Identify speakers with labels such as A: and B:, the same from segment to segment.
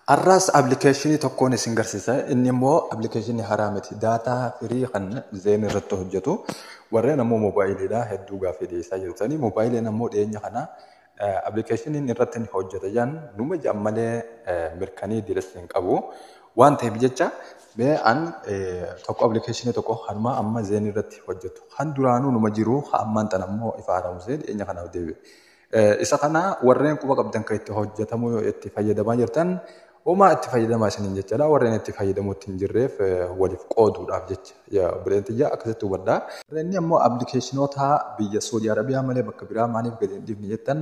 A: Arras application tokkoon isin garsiisa. Inni immoo application haraamiti. Data free kan zeen irratti hojjetu. Warreen ammoo moobaayiliidha hedduu gaaffii dhiyeessaa jirtanii. Moobaayiliin ammoo dhiyeenya kana application irratti ni hojjeta jedhan numa jammalee mirkanii diressin qabu. Waan ta'eef jecha mee an tokko application tokko hanuma amma zeen irratti hojjetu. Han duraanuu numa jiru ammaan tan ammoo ifa haramu zeen dhiyeenya kanaaf deebi'e. Isa kana warreen quba qabdan kan itti hojjetamu itti fayyadamaa jirtan Oma itti fayyadamaa isiniin jechaadha. Warreen itti fayyadamuutti hin jirreef waliif qooduudhaaf jecha. Bireentiyyaa akkasitti hubadhaa. Inni ammoo appilikeeshinoota biyya Saudi Arabiyaa malee bakka biraa maaliif gadi hin dhiifne jettan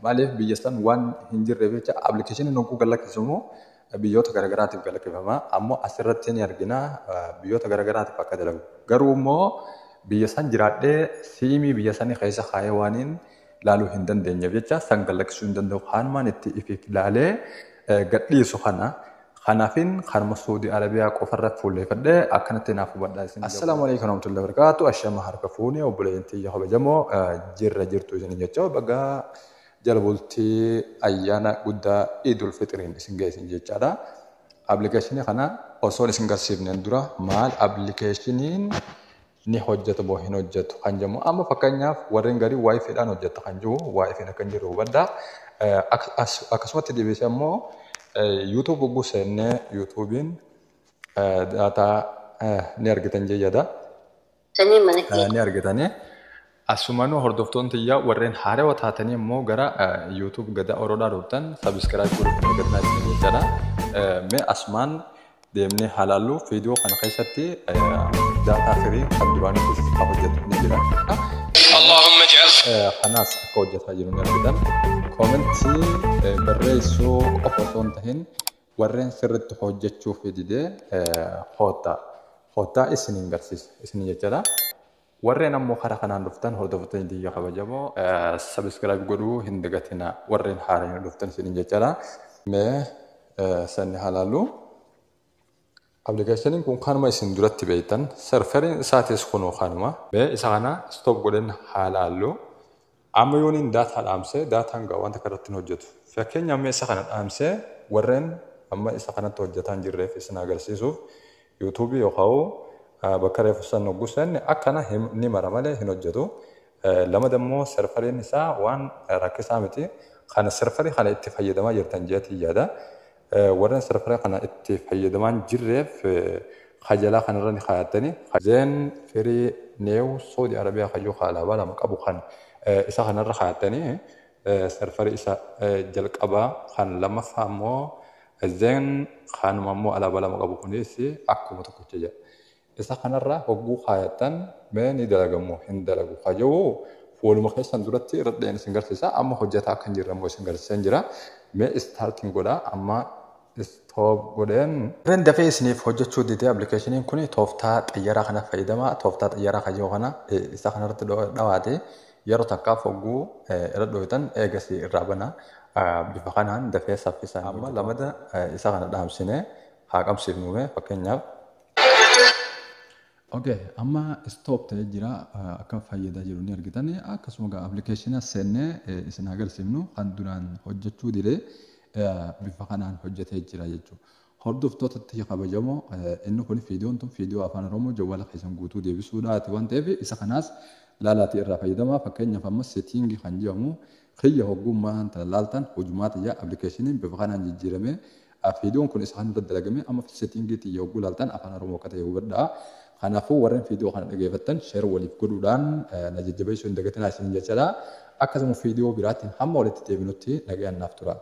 A: maaliif biyya san waan hin jirreef jecha appilikeeshiniin hogguu galakkisamu biyyoota garaagaraatiif galakkifama. Ammoo asirratti ni argina biyyoota garaagaraatiif akka dalagu. Garuu immoo biyya san jiraadhee siimii biyya sanii keessa kaayee waaniin laaluu hin dandeenyeef jecha san galakkisuu hin danda'u. Haanumaan itti ifiif ilaalee gadhiisu kanaafin kanuma Saudi Arabiyaa qofarra fuulleeffadhee akkanatti naaf hubadhaa isin. Assalaamu alaykum warahmatullahi wabarakatuh. Ashama harka fuunee obboleettii kabajamoo jirra jirtu isin jecha bagaa jala bultii ayyaana guddaa Idul Fitriin isin geessin jechaadha. Appilikeeshinii kana osoo isin garsiifneen dura maal appilikeeshiniin ni hojjetu moo hin hojjetu kan jennu amma fakkeenyaaf warreen garii Wi-Fi dhaan hojjeta kan jiru Wi-Fi akka jiru hubadhaa. Akkasumatti deebisee ammoo YouTube gubbuu seennee YouTubein data ni argitan jechuudha. Ni argitanii asumaan hordoftoonni tiyyaa warreen haarawaa taatanii immoo gara YouTube gada oroodhaa dhuftan subscribe godhuun gadnaa jechuudha. Mee asumaan deemnee halaallu viidiyoo kana keessatti data free kan duraanii keessatti hojjetu ni jira. Allahumma ja'al kanaas akka hojjetaa jiru ni argitan. Komentii barreessuu qofa osoo hin tahin warreen sirriitti hojjechuu fididee hoottaa isiniin garsiisa isin jechaadha. Warreen ammoo karaa kanaan dhuftan hordoftoonni tiyya kabajamoo subscribe godhuu hin dagatina warreen haaraan dhuftan isin jechaadha. Mee sanni halaallu appilikeeshiniin kun kanuma isin duratti beektan serveriin isaatis kunoo kanuma mee isa kana stop godhan halaallu. Amma yooniin daataa dhaamsee daataan gaa wanta kanatti hojjetu. Fakkeenya amma isa kana dhaamsee warreen amma isa kanatti hojjetan jirreef isin agarsiisuuf YouTube yookaan bakka reefu san hoggusan akkana ni mara malee hin hojjetu. Lammadammoo serveriin isaa waan rakkisaa miti. Kana serverii kana itti fayyadamaa jirtan jeetii yaada. Warreen serverii kana itti fayyadamaa jirreef kajalaa kanarra ni kaayatanii. Zeen firii neew Saudi Arabiyaa kayyuu alaabaa lama qabu kan isa kanarra kaayatanii serverii isa jalqabaa kan lammaffaa immoo zeen kanuma immoo alaabaa lama qabu kunis akkuma tokkicha jedha. Isa kanarra hogguu kaayatan mee ni dalagamu hin dalagu kayyuu fuuluma keessan duratti irratti isin garsiisa amma hojjetaa kan jirra immoo isin garsiisan jira. Mee starting godhaa amma stop godheen. Warreen dafee isiniif hojjechuu didee appilikeeshiniin kun tooftaa xiyyaraa kana fayyadama. Tooftaa xiyyaraa kayyoo kana isa kanarratti dhawaate yeroo takkaaf hogguu irra dhootan eegasii irraa bana bifa kanaan dafee saffisaan amma lamada isa kana dhaamsine haa qabsiifnume fakkeenyaaf. Okay, amma stop ta'ee jira akka fayyadaa jiru ni argitan akkasuma appilikeeshinii seennee isin agarsiifnu kan duraan hojjechuu didee bifa kanaan hojjetee jira jechuudha. Hordoftootatti kabajamoo inni kun viidiyoon tun viidiyoo afaan Oromoo jawwaala keessan guutuu deebisuudhaati waan ta'eef isa kanaas laalaati irraa fayyadamaa. Fakkeenyaaf amma settingii kan jedhamu kiyya hoggummaan talaaltan hojumaata yaa appilikeeshiniin bifa kanaan jijjiirame viidiyoon kun isa kanarra dalagame amma settingii xiyya hogguu laaltan afaan Oromoo akka ta'e hubadhaa. Kanaafuu warreen viidiyoo kana dhageeffattan sheer waliif godhuudhaan na jajjabeessuu hin dagatinaa isin jechaadha. Akkasuma viidiyoo biraatiin hamma walitti deebinutti nagayaan naaf tura.